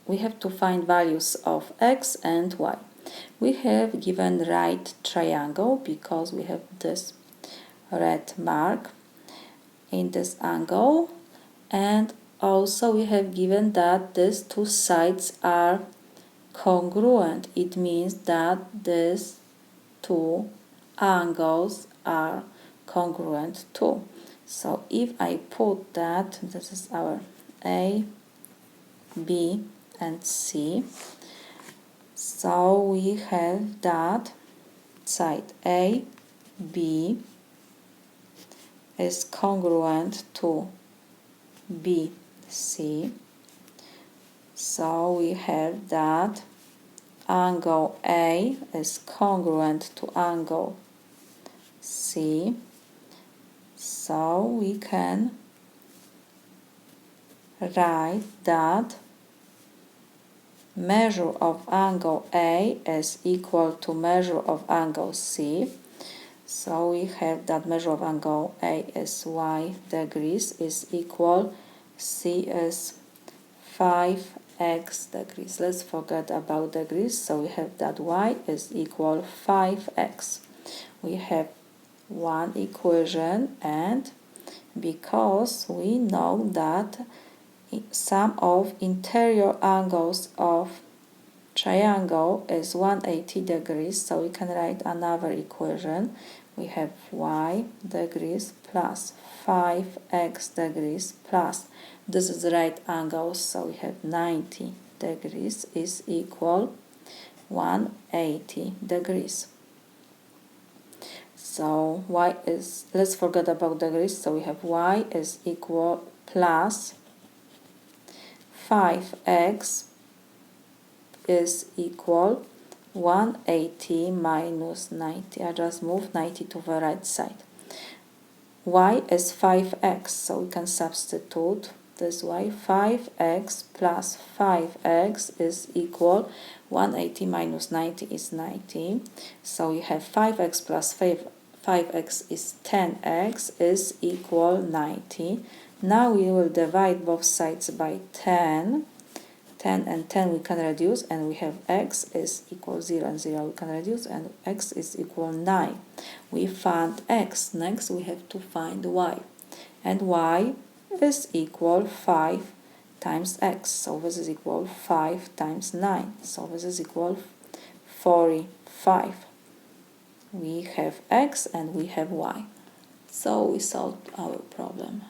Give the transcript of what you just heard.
we have to find values of x and y. We have given right triangle because we have this red mark in this angle, and also we have given that these two sides are congruent. It means that these two angles are congruent too. So if I put that, this is our A, B and C, so we have that side A, B is congruent to B, C. So we have that angle A is congruent to angle C. So we can write that measure of angle A is equal to measure of angle C. So we have that measure of angle A is y degrees is equal, C is 5x degrees. Let's forget about degrees. So we have that y is equal 5x. We have one equation, and because we know that sum of interior angles of triangle is 180 degrees, so we can write another equation. We have y degrees plus 5x degrees plus, this is right angles, so we have 90 degrees is equal 180 degrees. So y is, let's forget about degrees, so we have y is equal plus 5x is equal 180 minus 90. I just move 90 to the right side. Y is 5x, so we can substitute this y. 5x plus 5x is equal 180 minus 90 is 90. So you have 5x plus 5x is 10x is equal 90. Now we will divide both sides by 10. 10 and 10 we can reduce, and we have x is equal 0 and 0 we can reduce, and x is equal 9. We found x. Next we have to find y, and y is equal 5 times x, so this is equal 5 times 9, so this is equal 45. We have x and we have y, so we solved our problem.